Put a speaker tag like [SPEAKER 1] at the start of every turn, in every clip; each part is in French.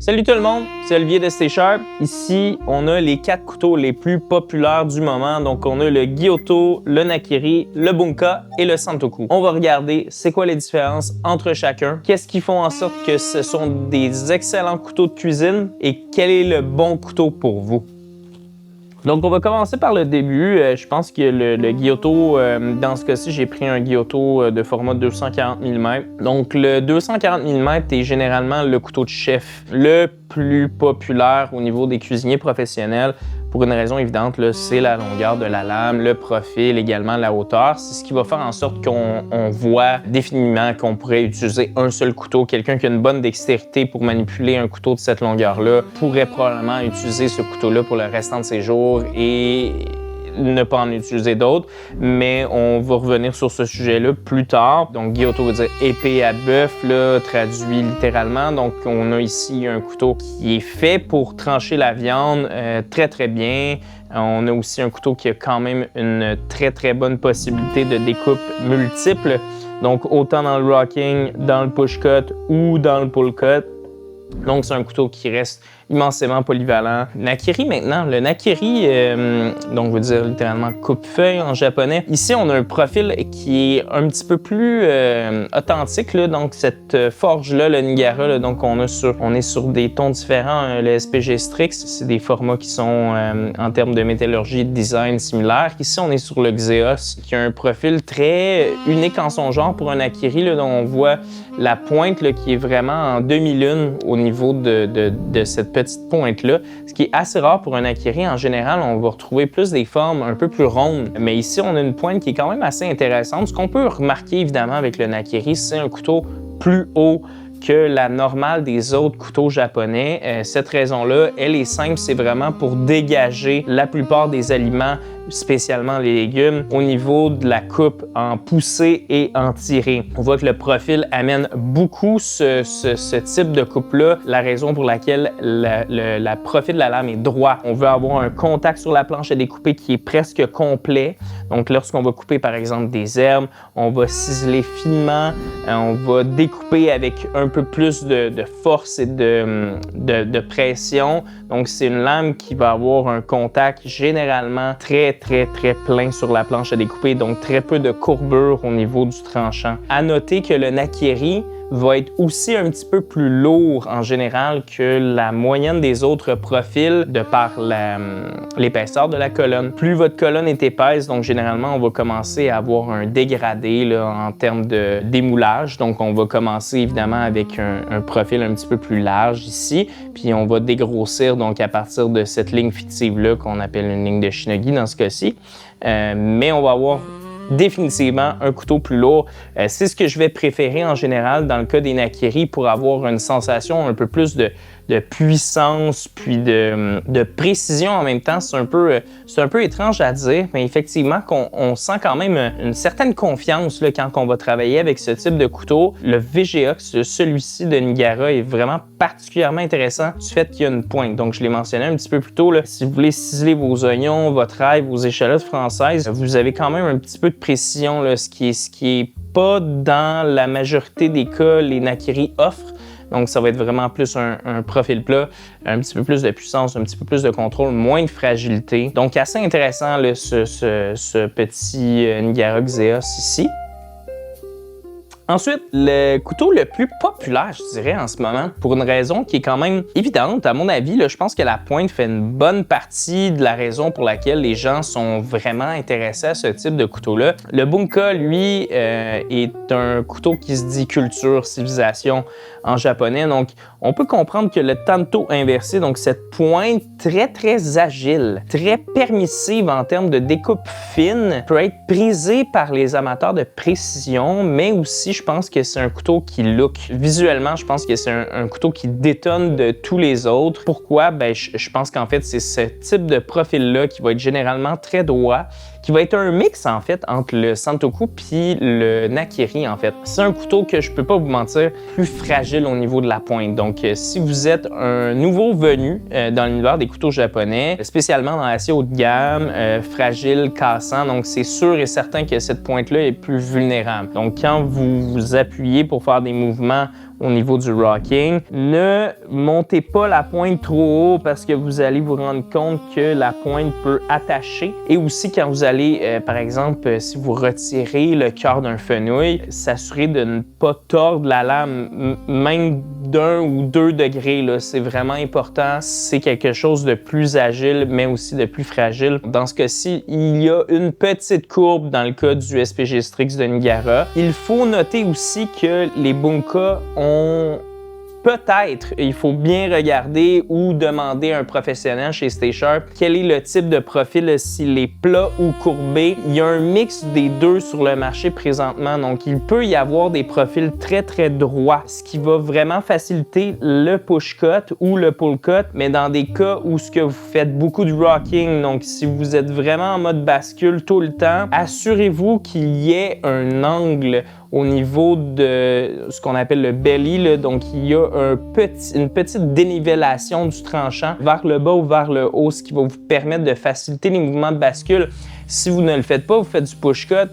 [SPEAKER 1] Salut tout le monde, c'est Olivier de Stay Sharp. Ici, on a les 4 couteaux les plus populaires du moment. Donc, on a le Gyuto, le Nakiri, le Bunka et le Santoku. On va regarder c'est quoi les différences entre chacun, qu'est-ce qui font en sorte que ce sont des excellents couteaux de cuisine et quel est le bon couteau pour vous. Donc, on va commencer par le début. Je pense que le Gyuto, dans ce cas-ci, j'ai pris un Gyuto de format 240 mm. Donc, le 240 mm est généralement le couteau de chef le plus populaire au niveau des cuisiniers professionnels. Pour une raison évidente, c'est la longueur de la lame, le profil, également la hauteur. C'est ce qui va faire en sorte qu'on voit définitivement qu'on pourrait utiliser un seul couteau. Quelqu'un qui a une bonne dextérité pour manipuler un couteau de cette longueur-là pourrait probablement utiliser ce couteau-là pour le restant de ses jours et ne pas en utiliser d'autres, mais on va revenir sur ce sujet-là plus tard. Donc, Gyuto veut dire épée à bœuf, traduit littéralement. Donc, on a ici un couteau qui est fait pour trancher la viande très, très bien. On a aussi un couteau qui a quand même une très, très bonne possibilité de découpe multiple. Donc, autant dans le rocking, dans le push cut ou dans le pull cut. Donc, c'est un couteau qui reste immensément polyvalent. Nakiri maintenant. Le Nakiri, donc veut dire littéralement coupe-feuille en japonais. Ici, on a un profil qui est un petit peu plus authentique. Donc, cette forge-là, le Nigara, donc on est sur des tons différents. Le SPG Strix, c'est des formats qui sont en termes de métallurgie et de design similaires. Ici, on est sur le Xeos, qui a un profil très unique en son genre pour un Nakiri, dont on voit la pointe qui est vraiment en demi-lune au niveau de cette petite pointe-là, ce qui est assez rare pour un Nakiri. En général, on va retrouver plus des formes un peu plus rondes, mais ici, on a une pointe qui est quand même assez intéressante. Ce qu'on peut remarquer évidemment avec le Nakiri, c'est un couteau plus haut que la normale des autres couteaux japonais. Cette raison-là, elle est simple, c'est vraiment pour dégager la plupart des aliments, spécialement les légumes, au niveau de la coupe en poussée et en tirée. On voit que le profil amène beaucoup ce type de coupe-là, la raison pour laquelle le profil de la lame est droit. On veut avoir un contact sur la planche à découper qui est presque complet. Donc, lorsqu'on va couper, par exemple, des herbes, on va ciseler finement, on va découper avec un peu plus de force et de pression. Donc, c'est une lame qui va avoir un contact généralement très plein sur la planche à découper, donc très peu de courbure au niveau du tranchant. À noter que le Nakiri va être aussi un petit peu plus lourd en général que la moyenne des autres profils de par l'épaisseur de la colonne. Plus votre colonne est épaisse, donc généralement on va commencer à avoir un dégradé en termes de démoulage. Donc on va commencer évidemment avec un profil un petit peu plus large ici, puis on va dégrossir donc à partir de cette ligne fictive-là qu'on appelle une ligne de Shinogi dans ce cas-ci. Mais on va avoir définitivement un couteau plus lourd. C'est ce que je vais préférer en général dans le cas des Nakiri pour avoir une sensation un peu plus de puissance puis de précision en même temps. C'est un peu étrange à dire, mais effectivement qu'on sent quand même une certaine confiance quand on va travailler avec ce type de couteau. Le VGA, celui-ci de Nigara, est vraiment particulièrement intéressant du fait qu'il y a une pointe. Donc, je l'ai mentionné un petit peu plus tôt, si vous voulez ciseler vos oignons, votre ail, vos échalotes françaises, vous avez quand même un petit peu de précision, ce qui est pas dans la majorité des cas les Nakiri offrent. Donc, ça va être vraiment plus un profil plat, un petit peu plus de puissance, un petit peu plus de contrôle, moins de fragilité. Donc, assez intéressant ce petit Nigara Xeos ici. Ensuite, le couteau le plus populaire, je dirais, en ce moment, pour une raison qui est quand même évidente, à mon avis, je pense que la pointe fait une bonne partie de la raison pour laquelle les gens sont vraiment intéressés à ce type de couteau-là. Le Bunka, lui, est un couteau qui se dit culture, civilisation en japonais. Donc, on peut comprendre que le tanto inversé, donc cette pointe très agile, très permissive en termes de découpe fine, peut être prisée par les amateurs de précision, mais aussi, je pense que c'est un couteau qui look. Visuellement, je pense que c'est un couteau qui détonne de tous les autres. Pourquoi? Je pense qu'en fait, c'est ce type de profil-là qui va être généralement très droit, qui va être un mix, en fait, entre le Santoku puis le Nakiri, en fait. C'est un couteau que, je peux pas vous mentir, plus fragile au niveau de la pointe. Donc, si vous êtes un nouveau venu dans l'univers des couteaux japonais, spécialement dans l'acier haut de gamme, fragile, cassant, donc c'est sûr et certain que cette pointe-là est plus vulnérable. Donc, quand vous vous appuyez pour faire des mouvements au niveau du rocking. Ne montez pas la pointe trop haut parce que vous allez vous rendre compte que la pointe peut attacher. Et aussi quand vous allez, par exemple, si vous retirez le cœur d'un fenouil, s'assurer de ne pas tordre la lame, même d'1 ou 2 degrés. C'est vraiment important. C'est quelque chose de plus agile, mais aussi de plus fragile. Dans ce cas-ci, il y a une petite courbe dans le cas du SPG Strix de Niagara. Il faut noter aussi que les Bunka ont peut-être, il faut bien regarder ou demander à un professionnel chez Stay Sharp quel est le type de profil, s'il est plat ou courbé. Il y a un mix des deux sur le marché présentement, donc il peut y avoir des profils très droits, ce qui va vraiment faciliter le push cut ou le pull cut, mais dans des cas où ce que vous faites beaucoup de rocking, donc si vous êtes vraiment en mode bascule tout le temps, assurez-vous qu'il y ait un angle au niveau de ce qu'on appelle le belly, là. Donc il y a une petite dénivellation du tranchant vers le bas ou vers le haut, ce qui va vous permettre de faciliter les mouvements de bascule. Si vous ne le faites pas, vous faites du push cut,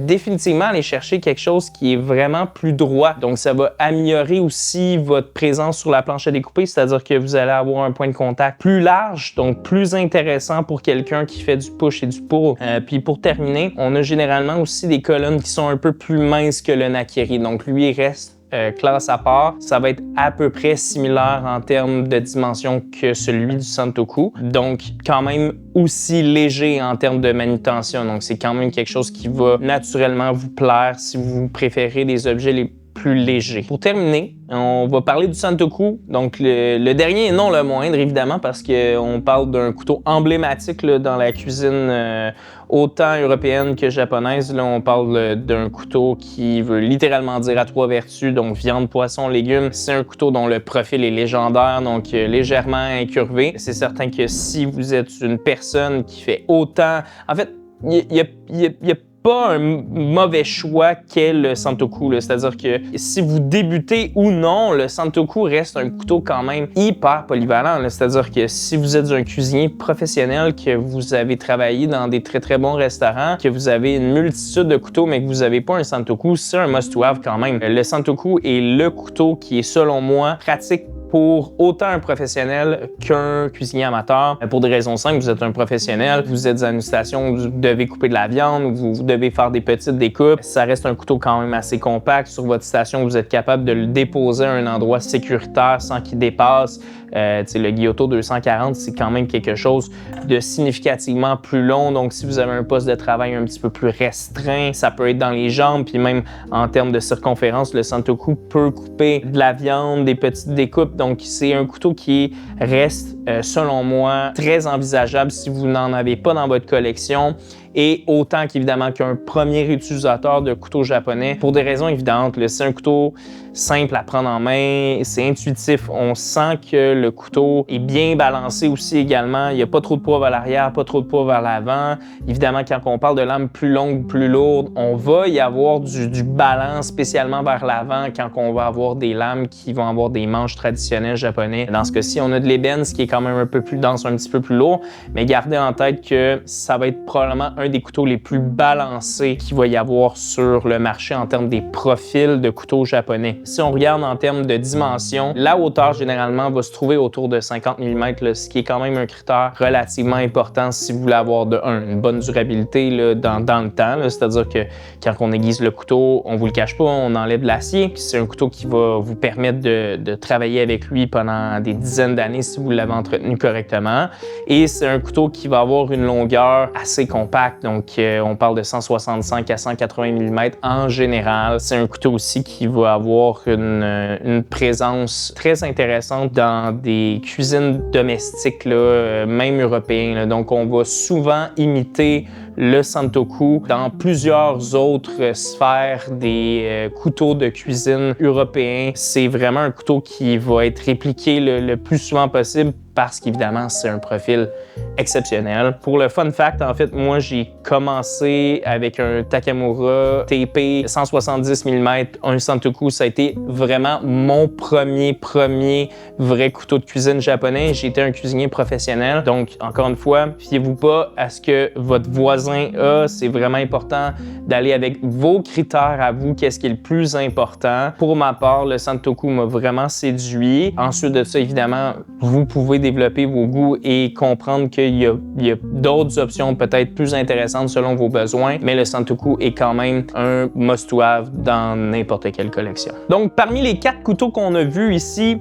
[SPEAKER 1] définitivement allez chercher quelque chose qui est vraiment plus droit. Donc ça va améliorer aussi votre présence sur la planche à découper, c'est-à-dire que vous allez avoir un point de contact plus large, donc plus intéressant pour quelqu'un qui fait du push et du pull. Puis pour terminer, on a généralement aussi des colonnes qui sont un peu plus minces que le Nakiri. Donc lui, il reste classe à part. Ça va être à peu près similaire en termes de dimension que celui du Santoku. Donc, quand même aussi léger en termes de manutention. Donc, c'est quand même quelque chose qui va naturellement vous plaire si vous préférez des objets les plus légers. Pour terminer, on va parler du Santoku. Donc, le dernier et non le moindre, évidemment, parce qu'on parle d'un couteau emblématique là, dans la cuisine autant européenne que japonaise. Là, on parle d'un couteau qui veut littéralement dire à 3 vertus, donc viande, poisson, légumes. C'est un couteau dont le profil est légendaire, donc légèrement incurvé. C'est certain que si vous êtes une personne qui fait autant... En fait, il y a pas un mauvais choix qu'est le Santoku. C'est-à-dire que si vous débutez ou non, le Santoku reste un couteau quand même hyper polyvalent. C'est-à-dire que si vous êtes un cuisinier professionnel, que vous avez travaillé dans des très bons restaurants, que vous avez une multitude de couteaux, mais que vous n'avez pas un Santoku, c'est un must-have quand même. Le Santoku est le couteau qui est, selon moi, pratique pour autant un professionnel qu'un cuisinier amateur. Pour des raisons simples, vous êtes un professionnel, vous êtes dans une station où vous devez couper de la viande, vous devez faire des petites découpes. Ça reste un couteau quand même assez compact. Sur votre station, vous êtes capable de le déposer à un endroit sécuritaire sans qu'il dépasse. Le Gyuto 240, c'est quand même quelque chose de significativement plus long. Donc, si vous avez un poste de travail un petit peu plus restreint, ça peut être dans les jambes. Puis même en termes de circonférence, le Santoku peut couper de la viande, des petites découpes. Donc, c'est un couteau qui reste, selon moi, très envisageable si vous n'en avez pas dans votre collection. Et autant qu'évidemment qu'un premier utilisateur de couteau japonais, pour des raisons évidentes. C'est un couteau simple à prendre en main, c'est intuitif. On sent que le couteau est bien balancé aussi également. Il n'y a pas trop de poids vers l'arrière, pas trop de poids vers l'avant. Évidemment, quand on parle de lames plus longues, plus lourdes, on va y avoir du balance spécialement vers l'avant quand on va avoir des lames qui vont avoir des manches traditionnelles japonais. Dans ce cas-ci, on a de l'ébène, ce qui est quand même un peu plus dense, un petit peu plus lourd. Mais gardez en tête que ça va être probablement un des couteaux les plus balancés qu'il va y avoir sur le marché en termes des profils de couteaux japonais. Si on regarde en termes de dimension, la hauteur généralement va se trouver autour de 50 mm, ce qui est quand même un critère relativement important si vous voulez avoir une bonne durabilité là, dans le temps. C'est-à-dire que quand on aiguise le couteau, on vous le cache pas, on enlève l'acier. C'est un couteau qui va vous permettre de travailler avec lui pendant des dizaines d'années si vous l'avez entretenu correctement. Et c'est un couteau qui va avoir une longueur assez compacte. Donc, on parle de 165 à 180 mm en général. C'est un couteau aussi qui va avoir une présence très intéressante dans des cuisines domestiques, là, même européennes. Là. Donc, on va souvent imiter le Santoku dans plusieurs autres sphères des couteaux de cuisine européens. C'est vraiment un couteau qui va être répliqué le plus souvent possible parce qu'évidemment, c'est un profil exceptionnel. Pour le fun fact, en fait, moi, j'ai commencé avec un Takamura TP 170 mm, un Santoku. Ça a été vraiment mon premier vrai couteau de cuisine japonais. J'ai été un cuisinier professionnel. Donc, encore une fois, fiez-vous pas à ce que votre voisin voisin a. C'est vraiment important d'aller avec vos critères à vous, qu'est-ce qui est le plus important. Pour ma part, le Santoku m'a vraiment séduit. Ensuite de ça, évidemment, vous pouvez développer vos goûts et comprendre qu'il y a d'autres options peut-être plus intéressantes selon vos besoins, mais le Santoku est quand même un must-have dans n'importe quelle collection. Donc, parmi les 4 couteaux qu'on a vus ici,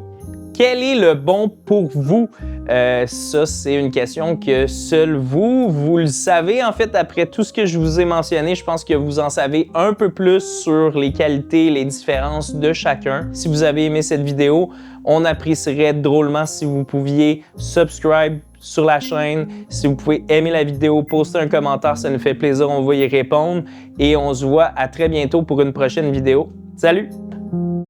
[SPEAKER 1] quel est le bon pour vous? Ça, c'est une question que seul vous le savez. En fait, après tout ce que je vous ai mentionné, je pense que vous en savez un peu plus sur les qualités, les différences de chacun. Si vous avez aimé cette vidéo, on apprécierait drôlement si vous pouviez subscribe sur la chaîne. Si vous pouvez aimer la vidéo, poster un commentaire, ça nous fait plaisir, on va y répondre. Et on se voit à très bientôt pour une prochaine vidéo. Salut!